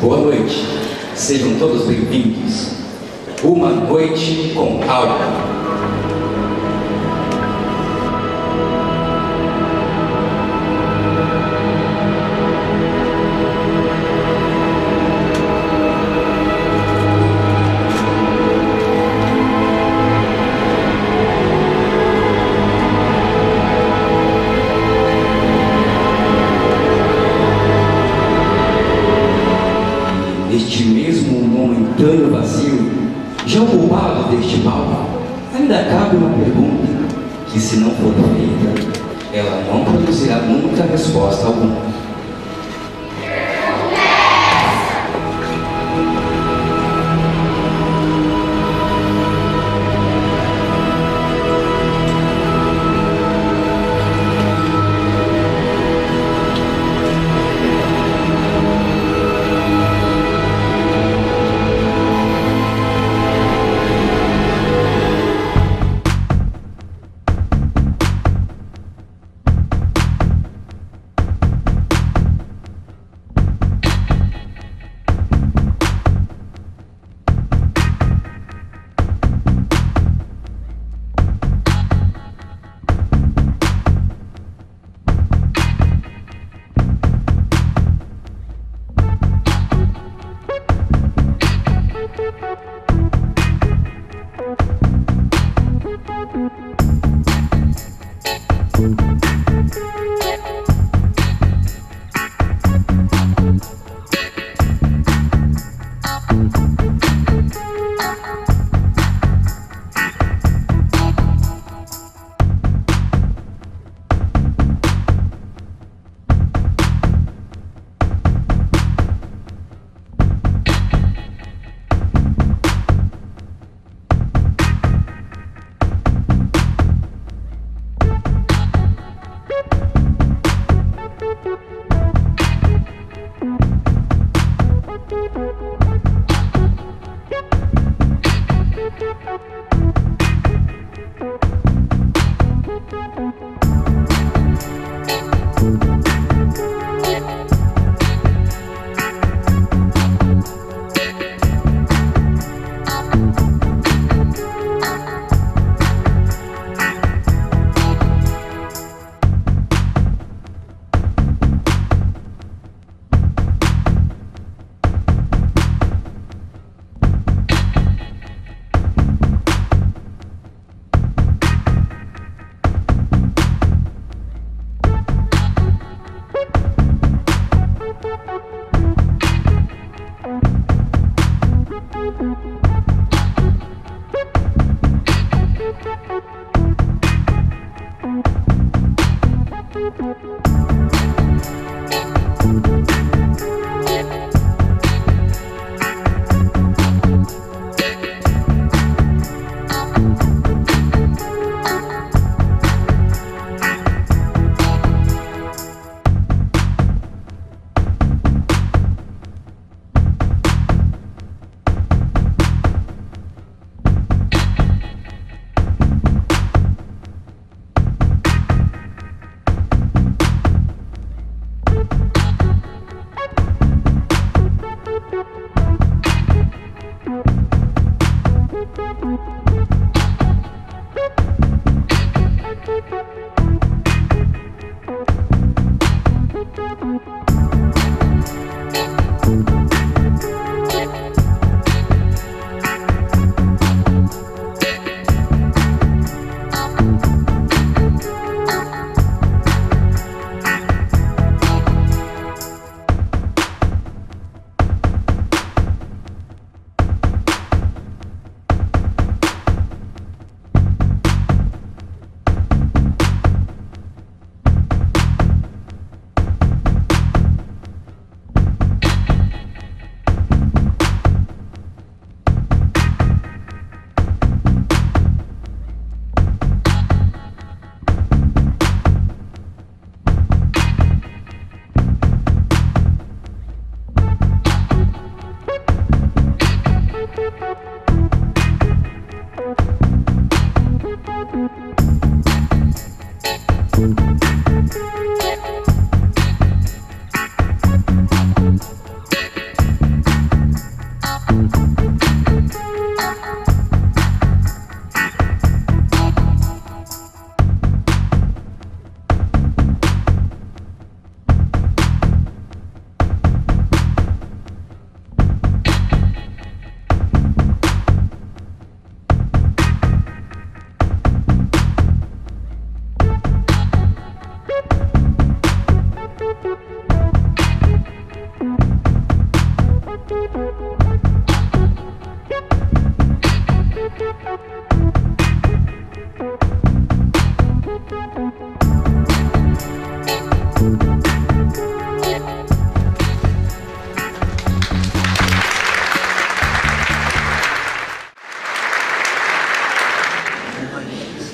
Boa noite, sejam todos bem-vindos. Uma noite com aula. Neste mesmo momentâneo vazio, já o culpado deste mal, ainda cabe uma pergunta, que se não for feita, ela não produzirá nunca resposta alguma.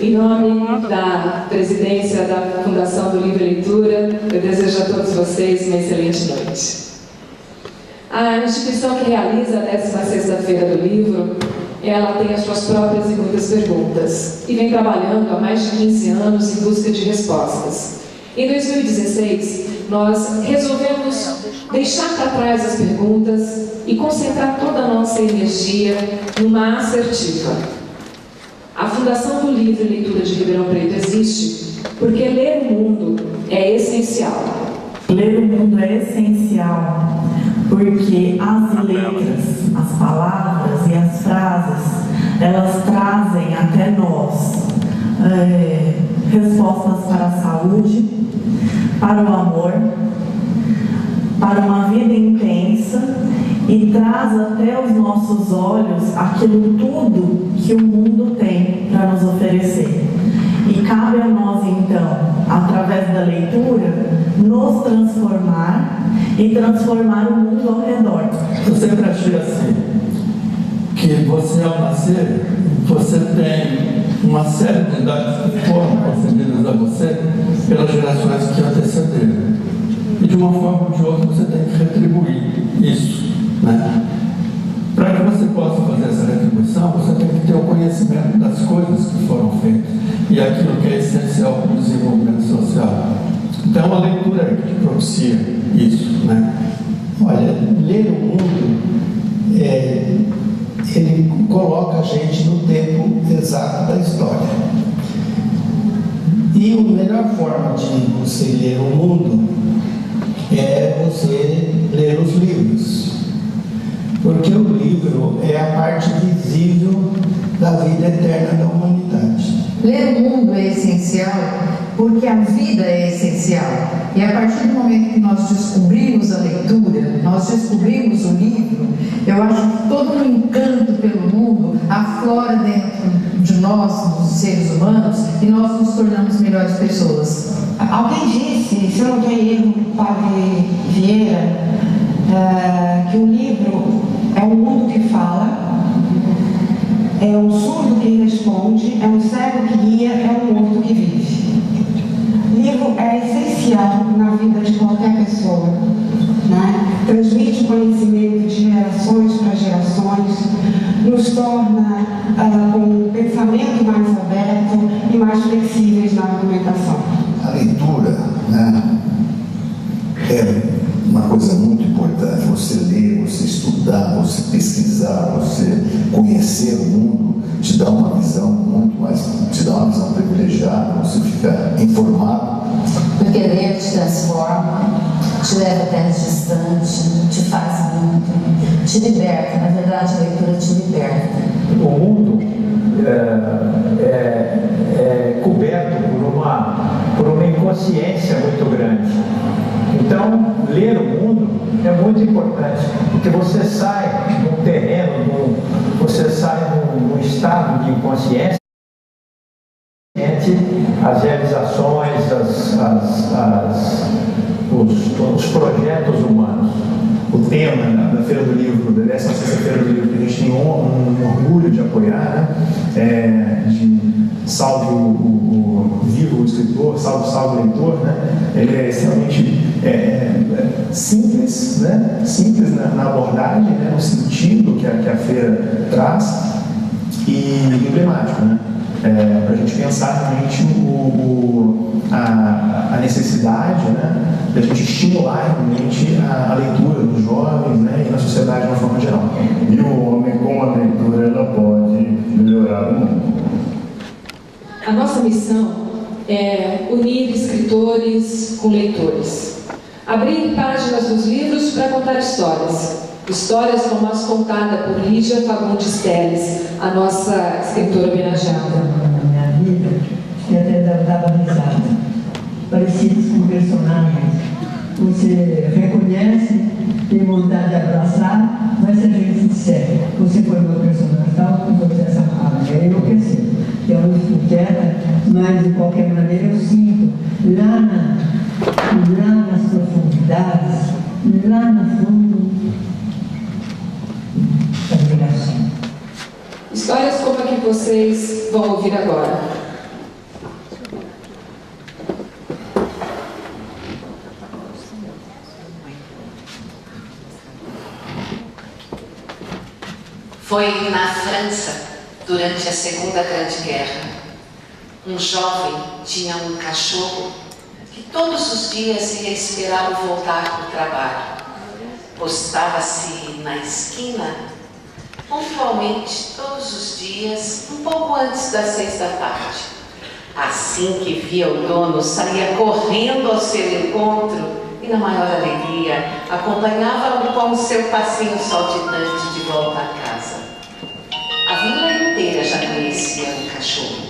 Em nome da presidência da Fundação do Livro e Leitura, eu desejo a todos vocês uma excelente noite. A instituição que realiza a 16ª Feira do Livro, ela tem as suas próprias e muitas perguntas e vem trabalhando há mais de 15 anos em busca de respostas. Em 2016, nós resolvemos deixar para trás as perguntas e concentrar toda a nossa energia numa assertiva. A Fundação do Livro e Leitura de Ribeirão Preto existe porque ler o mundo é essencial. Ler o mundo é essencial porque as letras, as palavras e as frases, elas trazem até nós respostas para a saúde, para o amor, para uma vida intensa e traz até os nossos olhos aquilo tudo que o mundo tem para nos oferecer. E cabe a nós, então, através da leitura, nos transformar e transformar o mundo ao redor. Eu sempre achei assim, que você ao nascer, você tem uma série de idades que foram concedidas a você pelas gerações que antecederam. E de uma forma ou de outra você tem que retribuir isso, né? Para que você possa fazer essa retribuição, você tem que ter o conhecimento das coisas que foram feitas e aquilo que é essencial para o desenvolvimento social. Então a leitura é que propicia isso, né? Olha, ler o mundo, ele coloca a gente no tempo exato da história. E a melhor forma de você ler o mundo é você ler os livros. Porque o livro é a parte visível da vida eterna da humanidade. Ler o mundo é essencial porque a vida é essencial. E a partir do momento que nós descobrimos a leitura, nós descobrimos o livro, eu acho que todo um encanto pelo mundo aflora dentro de nós, dos seres humanos, e nós nos tornamos melhores pessoas. Alguém disse, se eu não tenho erro, Padre Vieira, que o livro é um mundo que fala, é um surdo que responde, é um cego que guia, é um morto que vive. Livro é essencial na vida de qualquer pessoa, né? Transmite conhecimento de gerações para gerações, nos torna com um pensamento mais aberto e mais flexíveis na argumentação. A leitura, né, é uma coisa muito importante. Você ler, você estudar, você pesquisar, você conhecer o mundo, te dá uma visão muito mais, te dá uma visão privilegiada, você fica informado. Porque ler te transforma, te leva até distante, te faz muito, te liberta. Na verdade, a leitura te liberta. O mundo é coberto por uma inconsciência muito grande. Então, ler o mundo é muito importante, porque você sai num terreno, você sai num estado de inconsciência, as realizações, os projetos humanos. O tema da Feira do Livro, da 16ª Feira do Livro, que a gente tem um orgulho de apoiar, né? Salve o vivo o escritor, salve o leitor, né? Ele é extremamente simples, né? Simples na abordagem, né? No sentido que a feira traz, e emblemático, né? Para a gente pensar realmente a necessidade, né, da gente estimular realmente a leitura dos jovens, né, e na sociedade de uma forma geral. E o homem, com a leitura, ela pode melhorar o mundo. A nossa missão é unir escritores com leitores. Abrir páginas dos livros para contar histórias. Histórias como as contadas por Lídia Fagundes Teles, a nossa escritora homenageada. Na minha vida, e até dava risada. Parecidos com personagens. Você reconhece, tem vontade de abraçar, mas se a gente disser, você foi meu personagem tal, você essa palavra, é enlouquecer. Que é uma inquieta, mas de qualquer maneira eu sinto, lá nas profundidades, lá no fundo, a admiração. Histórias como a que vocês vão ouvir agora. Foi na França, durante a Segunda Grande Guerra. Um jovem tinha um cachorro que todos os dias ia esperá-lo voltar do trabalho. Postava-se na esquina, pontualmente, todos os dias, um pouco antes das 6 da tarde. Assim que via o dono, saía correndo ao seu encontro e, na maior alegria, acompanhava-o com o seu passinho saltitante de volta a casa. A vila inteira já conhecia o cachorro.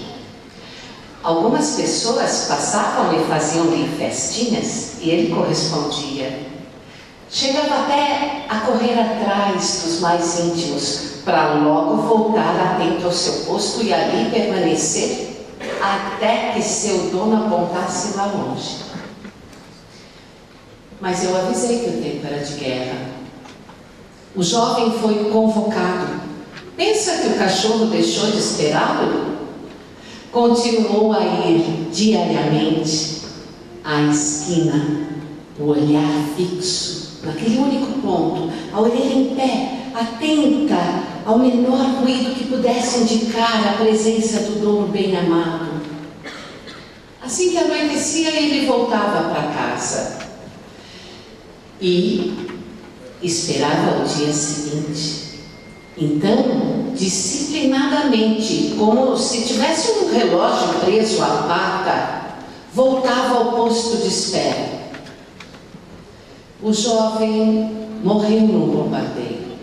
Algumas pessoas passavam e faziam-lhe festinhas e ele correspondia. Chegava até a correr atrás dos mais íntimos para logo voltar atento ao seu posto e ali permanecer até que seu dono apontasse lá longe. Mas eu avisei que o tempo era de guerra. O jovem foi convocado. Pensa que o cachorro deixou de esperá-lo? Continuou a ir diariamente à esquina, o olhar fixo naquele único ponto, a orelha em pé, atenta ao menor ruído que pudesse indicar a presença do dono bem-amado. Assim que anoitecia, ele voltava para casa e esperava o dia seguinte. Então, disciplinadamente, como se tivesse um relógio preso à pata, voltava ao posto de espera. O jovem morreu num bombardeio,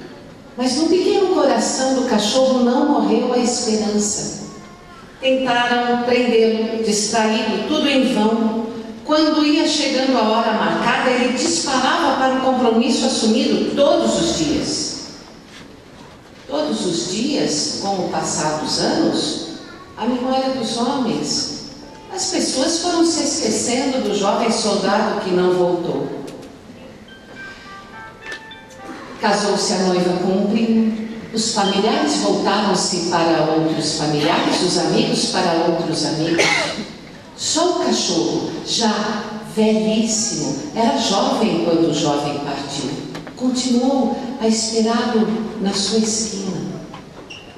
mas no pequeno coração do cachorro não morreu a esperança. Tentaram prendê-lo, distraí-lo, tudo em vão. Quando ia chegando a hora marcada, ele disparava para o compromisso assumido todos os dias. Todos os dias, com o passar dos anos, a memória dos homens, as pessoas foram se esquecendo do jovem soldado que não voltou. Casou-se a noiva com um primo, os familiares voltaram-se para outros familiares, os amigos para outros amigos. Só o cachorro, já velhíssimo, era jovem quando o jovem partiu. Continuou a esperá-lo na sua esquina.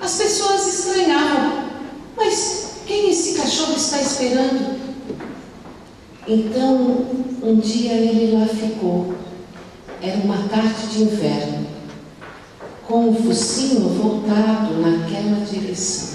As pessoas estranhavam. Mas quem esse cachorro está esperando? Então, um dia ele lá ficou. Era uma tarde de inverno, com o focinho voltado naquela direção.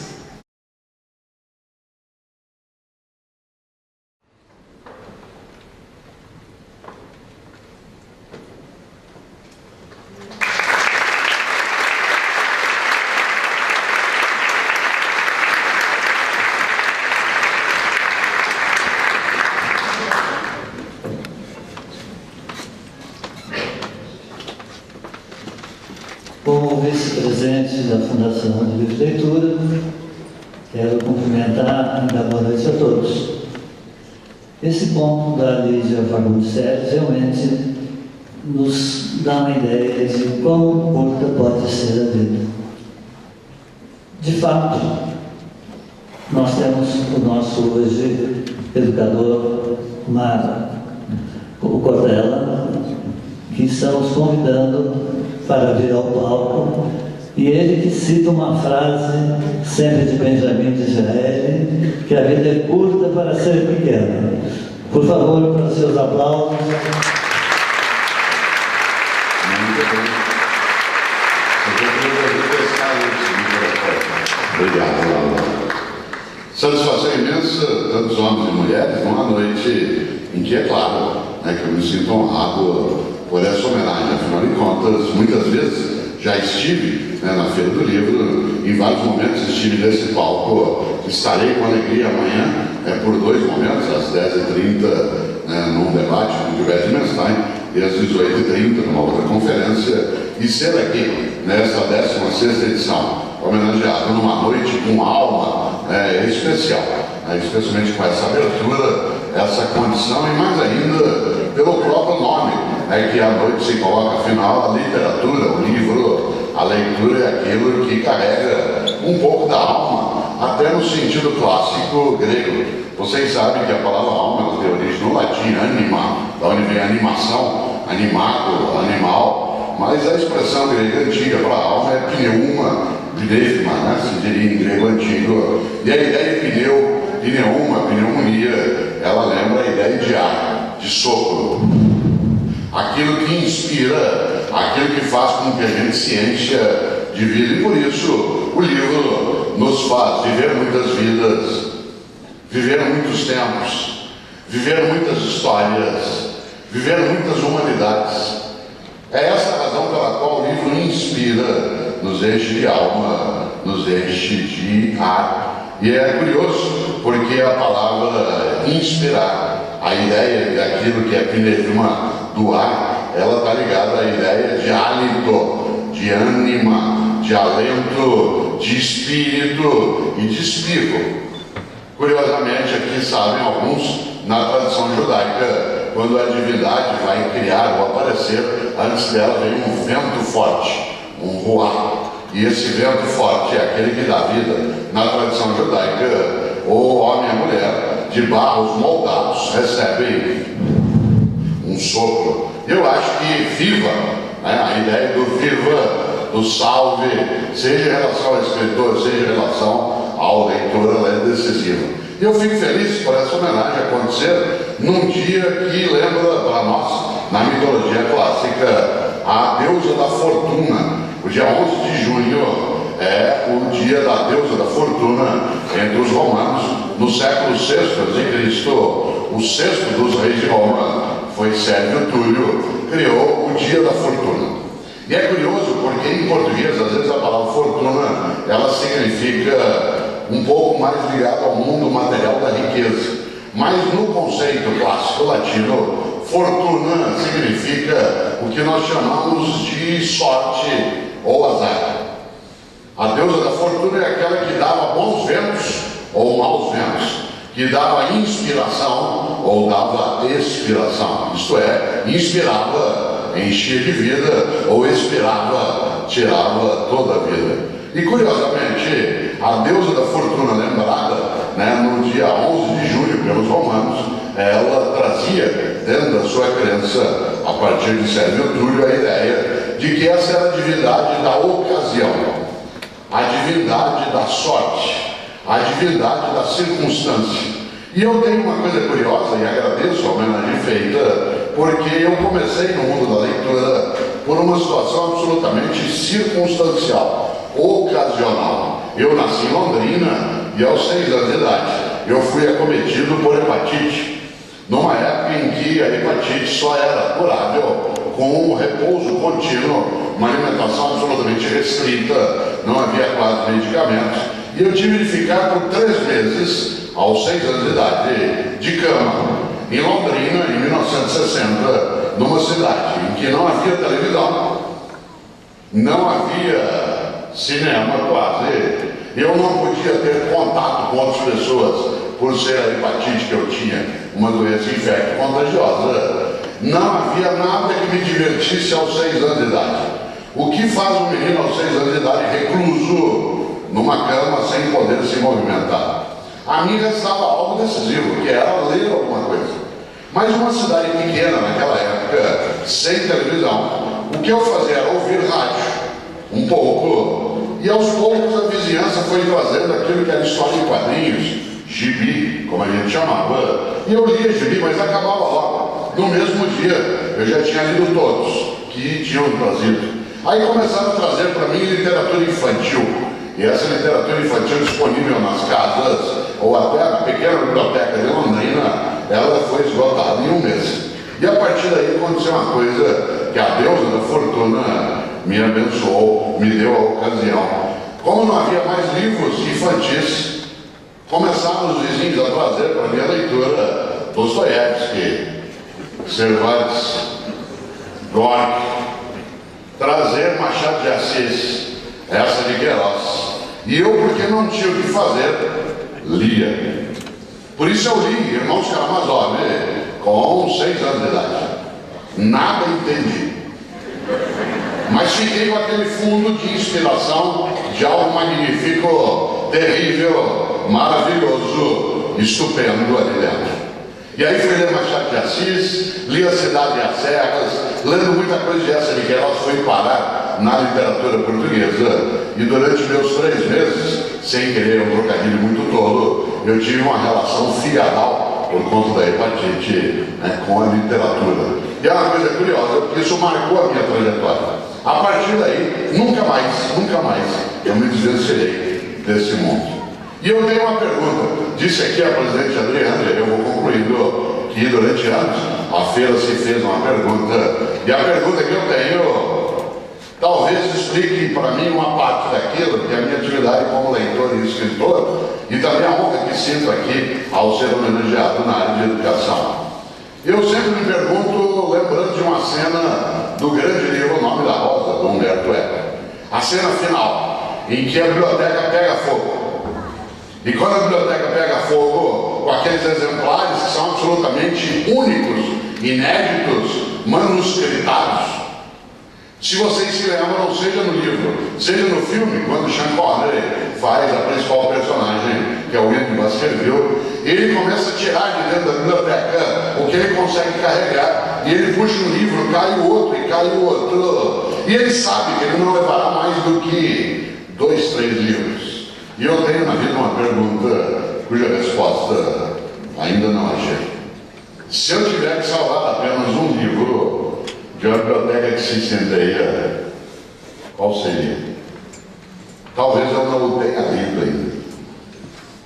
Como vice-presidente da Fundação de Livre Leitura, quero cumprimentar e dar boa noite a todos. Esse ponto da Lídia Fagundes Sérgio realmente nos dá uma ideia de quão curta pode ser a vida. De fato, nós temos o nosso hoje educador o Cortella, que estamos convidando para vir ao palco, e ele que cita uma frase sempre de Benjamin Disraeli, que a vida é curta para ser pequena. Por favor, para os seus aplausos. Obrigado. Satisfação imensa, tantos homens e mulheres, numa noite em que, é claro, que eu me sinto honrado por essa homenagem. Afinal de contas, muitas vezes já estive na Feira do Livro, em vários momentos estive nesse palco, estarei com alegria amanhã, por 2 momentos, às 10h30, num debate com o Gilberto Menstein, e às 18h30, numa outra conferência, e ser aqui, nessa 16ª edição, homenageado numa noite com alma especial, especialmente com essa abertura, essa condição, e mais ainda pelo próprio nome, que a noite se coloca, afinal, a literatura, o livro, a leitura é aquilo que carrega um pouco da alma, até no sentido clássico grego. Vocês sabem que a palavra alma ela tem origem no latim, anima, da onde vem animação, animado, animal, mas a expressão grega antiga para alma é pneuma, pneuma, né, se diria em grego antigo. E a ideia de pneumonia, ela lembra a ideia de ar, de sopro. Aquilo que inspira, aquilo que faz com que a gente se encha de vida. E por isso o livro nos faz viver muitas vidas, viver muitos tempos, viver muitas histórias, viver muitas humanidades. É essa a razão pela qual o livro inspira, nos enche de alma, nos enche de ar. E é curioso, porque a palavra inspirar, a ideia daquilo que é pneuma do ar, ela está ligada à ideia de hálito, de ânima, de alento, de espírito e de espírito. Curiosamente, aqui sabem alguns, na tradição judaica, quando a divindade vai criar ou aparecer, antes dela vem um vento forte, um ruá. E esse vento forte é aquele que dá vida. Na tradição judaica, o homem e a mulher, de barros moldados, recebem um sopro. Eu acho que viva, né, a ideia do viva, do salve, seja em relação ao escritor, seja em relação ao leitor, ela é decisiva. E eu fico feliz por essa homenagem acontecer num dia que lembra para nós, na mitologia clássica, a deusa da fortuna. O dia 11 de junho é o dia da deusa da fortuna entre os romanos. No século VI a.C., o sexto dos reis de Roma foi Sérvio Túlio, criou o dia da fortuna. E é curioso porque em português, às vezes a palavra fortuna, ela significa um pouco mais ligado ao mundo material da riqueza. Mas no conceito clássico latino, fortuna significa o que nós chamamos de sorte ou azar. A deusa da fortuna é aquela que dava bons ventos ou maus ventos, que dava inspiração ou dava expiração. Isto é, inspirava, enchia de vida, ou expirava, tirava toda a vida. E curiosamente, a deusa da fortuna lembrada, né, no dia 11 de junho pelos romanos, ela trazia dentro da sua crença, a partir de Sérvio Túlio, a ideia de que essa era a divindade da ocasião, a divindade da sorte, a divindade da circunstância. E eu tenho uma coisa curiosa, e agradeço a homenagem feita, porque eu comecei no mundo da leitura por uma situação absolutamente circunstancial, ocasional. Eu nasci em Londrina e aos 6 anos de idade eu fui acometido por hepatite, numa época em que a hepatite só era curável com um repouso contínuo, uma alimentação absolutamente restrita, não havia quase medicamentos, e eu tive de ficar por 3 meses, aos 6 anos de idade, de cama, em Londrina, em 1960, numa cidade em que não havia televisão, não havia cinema quase, eu não podia ter contato com outras pessoas por ser a hepatite que eu tinha, uma doença infecto-contagiosa. Não havia nada que me divertisse aos 6 anos de idade. O que faz um menino aos 6 anos de idade recluso numa cama sem poder se movimentar? A mim restava algo decisivo, que era ler alguma coisa. Mas uma cidade pequena naquela época, sem televisão, o que eu fazia era ouvir rádio, um pouco, e aos poucos a vizinhança foi trazendo aquilo que era história em quadrinhos, gibi, como a gente chamava, e eu lia gibi, mas acabava logo. No mesmo dia, eu já tinha lido todos que tinham trazido. Aí começaram a trazer para mim literatura infantil, e essa literatura infantil disponível nas casas, ou até na pequena biblioteca de Londrina, ela foi esgotada em 1 mês. E a partir daí aconteceu uma coisa que a deusa da fortuna me abençoou, me deu a ocasião. Como não havia mais livros infantis, começaram os vizinhos a trazer para a minha leitura Dostoiévski, Cervantes, Gorky, trazer Machado de Assis, essa de Queiroz. E eu, porque não tinha o que fazer, lia. Por isso eu li Irmãos Karamazov com 6 anos de idade. Nada entendi. Mas fiquei com aquele fundo de inspiração de algo magnífico, terrível, maravilhoso, estupendo ali dentro. E aí fui ler Machado de Assis, li A Cidade e as Serras, lendo muita coisa de essa de Queiroz, fui parar na literatura portuguesa, e durante meus 3 meses, sem querer um trocadilho muito tolo, eu tive uma relação filial por conta da hepatite, né, com a literatura. E é uma coisa curiosa, porque isso marcou a minha trajetória. A partir daí, nunca mais eu me desvencilhei desse mundo. E eu tenho uma pergunta, disse aqui a presidente Adriana, eu vou concluindo, que durante anos a feira se fez uma pergunta, e a pergunta que eu tenho, talvez explique para mim uma parte daquilo, que é a minha atividade como leitor e escritor, e também a honra que sinto aqui ao ser homenageado na área de educação. Eu sempre me pergunto, lembrando de uma cena do grande livro O Nome da Rosa, do Humberto Eco, a cena final, em que a biblioteca pega fogo. E quando a biblioteca pega fogo, com aqueles exemplares que são absolutamente únicos, inéditos, manuscritados. Se vocês se lembram, seja no livro, seja no filme, quando Sean Connery faz a principal personagem, que é o William Baskerville, ele começa a tirar de dentro da biblioteca o que ele consegue carregar, e ele puxa um livro, cai o outro, e cai o outro, e ele sabe que ele não levará mais do que 2, 3 livros. E eu tenho na vida uma pergunta cuja resposta ainda não achei. Se eu tiver que salvar apenas um livro de uma biblioteca que se incendeia, qual seria? Talvez eu não o tenha lido ainda.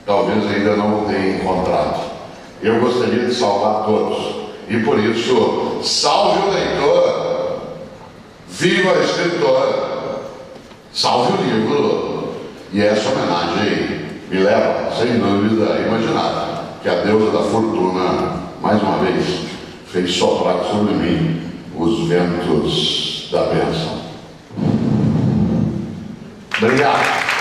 Talvez ainda não o tenha encontrado. Eu gostaria de salvar todos. E por isso, salve o leitor, viva a escritora, salve o livro. E essa homenagem me leva, sem dúvida, a imaginar que a deusa da fortuna, mais uma vez, fez soprar sobre mim os ventos da bênção. Obrigado.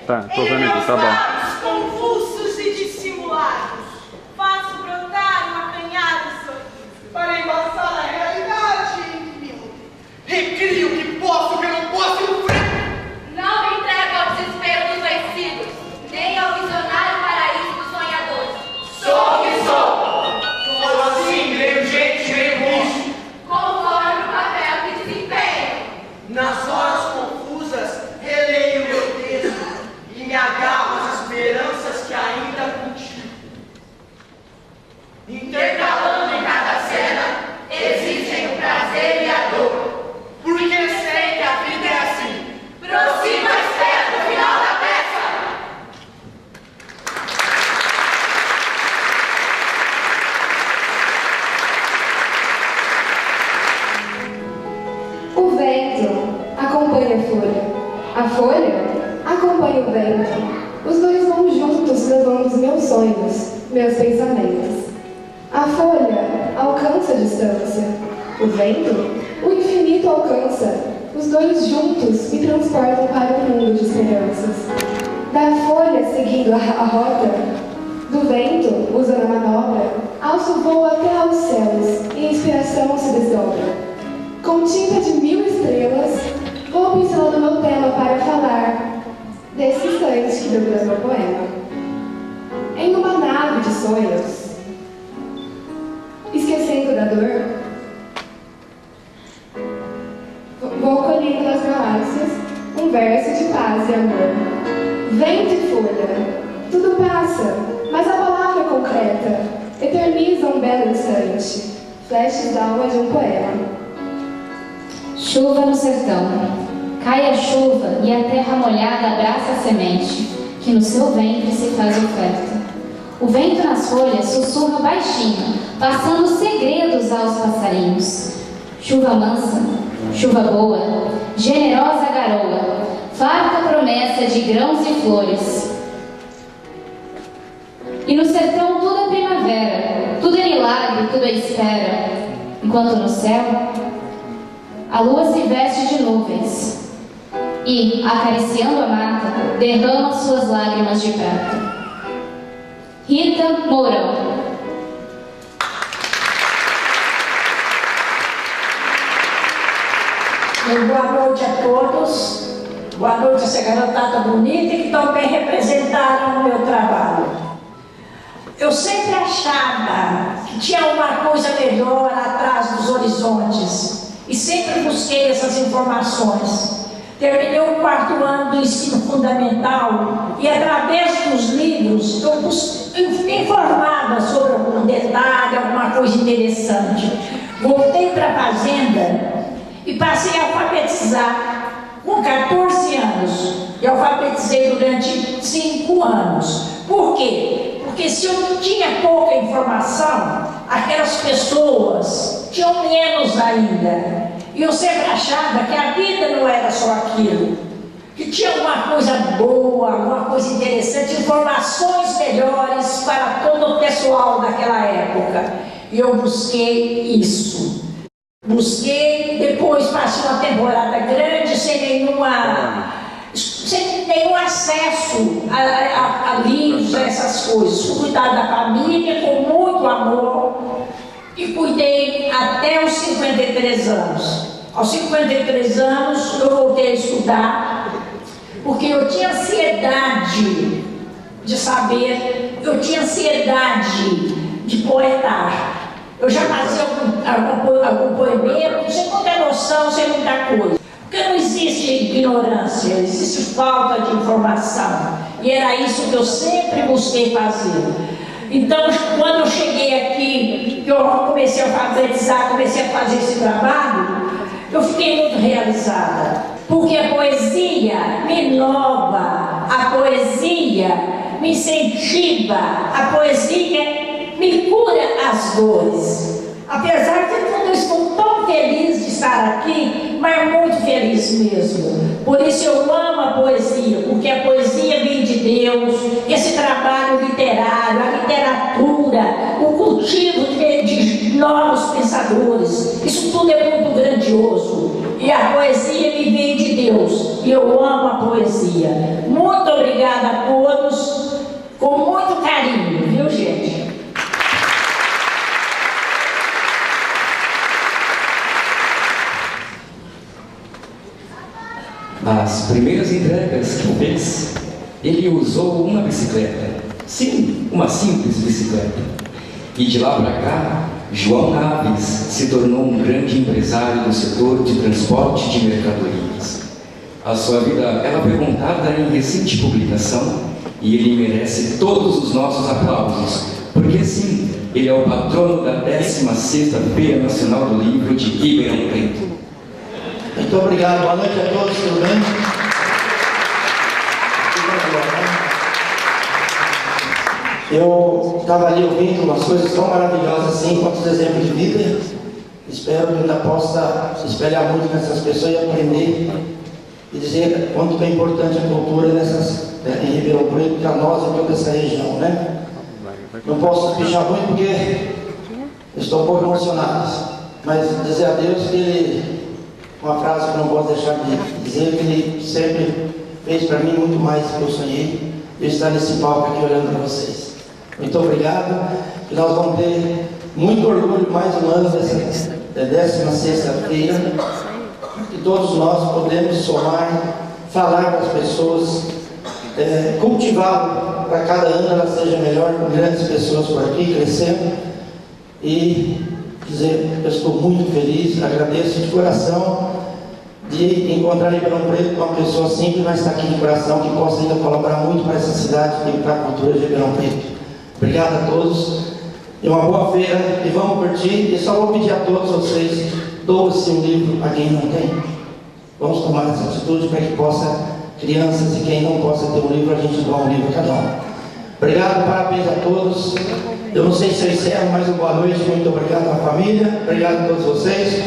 Tá, tô vendo aqui, tá bom. Convulsos e dissimulados, faço brotar um acanhado sorriso para embaçar a realidade em que me recrio que Nas horas confusas, releio meu texto e me agarro às esperanças que ainda cultivo. Intercalando em cada cena, existem o prazer e a dor. Porque sei que a vida é assim. Prossiga a espera do final da peça. O vento acompanha a folha. A folha acompanha o vento. Os dois vão juntos levando os meus sonhos, meus pensamentos. A folha alcança a distância. O vento, o infinito alcança. Os dois juntos me transportam para um mundo de esperanças. Da folha seguindo a rota, do vento, usando a manobra, alço voo até aos céus e a inspiração se desdobra. Com tinta de 1000 estrelas, vou pincelando meu tema para falar desse instante que deu meu poema. Em uma nave de sonhos, esquecendo da dor, vou colhendo nas galáxias um verso de paz e amor. Vento e folha, tudo passa, mas a palavra concreta eterniza um belo instante, flashes da alma de um poema. Chuva no sertão. Cai a chuva e a terra molhada abraça a semente, que no seu ventre se faz oferta. O vento nas folhas sussurra baixinho, passando segredos aos passarinhos. Chuva mansa, chuva boa, generosa garoa, farta promessa de grãos e flores. E no sertão tudo é primavera, tudo é milagre, tudo é espera, enquanto no céu a lua se veste de nuvens e, acariciando a mata, derrama suas lágrimas de prata. Rita Mourão. Boa noite a todos. Boa noite a essa garotada bonita e que também representaram o meu trabalho. Eu sempre achava que tinha uma coisa melhor atrás dos horizontes e sempre busquei essas informações. Terminei o 4º ano do ensino fundamental e, através dos livros, eu informava sobre algum detalhe, alguma coisa interessante. Voltei para a fazenda e passei a alfabetizar com 14 anos. E alfabetizei durante 5 anos. Por quê? Porque se eu tinha pouca informação, aquelas pessoas tinham menos ainda. E eu sempre achava que a vida não era só aquilo, que tinha alguma coisa boa, alguma coisa interessante, informações melhores para todo o pessoal daquela época. E eu busquei isso. Busquei, depois passei uma temporada grande sem nenhum acesso a livros, a essas coisas. Cuidar da família com muito amor e cuidei até os 53 anos. Aos 53 anos eu voltei a estudar, porque eu tinha ansiedade de saber, eu tinha ansiedade de poetar. Eu já fazia algum poemeto, sem muita noção, sem muita coisa. Porque não existe ignorância, existe falta de informação. E era isso que eu sempre busquei fazer. Então, quando eu cheguei aqui, que eu comecei a alfabetizar, comecei a fazer esse trabalho, eu fiquei muito realizada. Porque a poesia me inova, a poesia me incentiva, a poesia me cura as dores. Apesar de tudo, eu estou tão feliz de estar aqui, mas muito feliz mesmo. Por isso eu amo a poesia, porque a poesia vem de Deus, esse trabalho literário, a literatura, o cultivo de novos pensadores, isso tudo é muito grandioso. E a poesia me vem de Deus, e eu amo a poesia. Muito obrigada a todos, com muito carinho, viu, gente? As primeiras entregas que fez, ele usou uma bicicleta. Sim, uma simples bicicleta. E de lá para cá, João Naves se tornou um grande empresário do setor de transporte de mercadorias. A sua vida ela foi contada em recente publicação e ele merece todos os nossos aplausos, porque sim, ele é o patrono da 16ª Feira Nacional do Livro de Ribeirão Preto. Muito obrigado, boa noite a todos, tudo bem? Eu estava ali ouvindo umas coisas tão maravilhosas assim, quantos exemplos de vida. Espero que ainda possa se espelhar muito nessas pessoas e aprender e dizer quanto é importante a cultura em Ribeirão Preto, para nós e toda essa região, né? Não posso pichar muito porque estou um pouco emocionado, mas dizer a Deus que Ele, uma frase que não posso deixar de dizer, que Ele sempre fez para mim muito mais do que eu sonhei, de estar nesse palco aqui olhando para vocês. Muito obrigado, e nós vamos ter muito orgulho mais um ano dessa 16ª feira, que todos nós podemos somar, falar para as pessoas, cultivá-lo para cada ano ela seja melhor, com grandes pessoas por aqui crescendo, e dizer, eu estou muito feliz, agradeço de coração de encontrar em Ribeirão Preto uma pessoa simples, mas está aqui de coração, que possa ainda colaborar muito para essa cidade e para a cultura de Ribeirão Preto. Obrigado a todos, e uma boa feira, e vamos curtir, e só vou pedir a todos vocês, doem-se um livro a quem não tem. Vamos tomar essa atitude para que possa, crianças e quem não possa ter um livro, a gente doa um livro a cada um. Obrigado, parabéns a todos. Eu não sei se eu encerro, mas uma boa noite, muito obrigado à família, obrigado a todos vocês.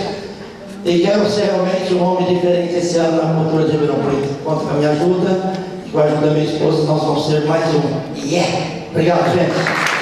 E quero ser realmente um homem diferente esse ano na cultura de Ribeirão Preto. Conta com a minha ajuda, e com a ajuda da minha esposa, nós vamos ser mais um. Obrigado, gente.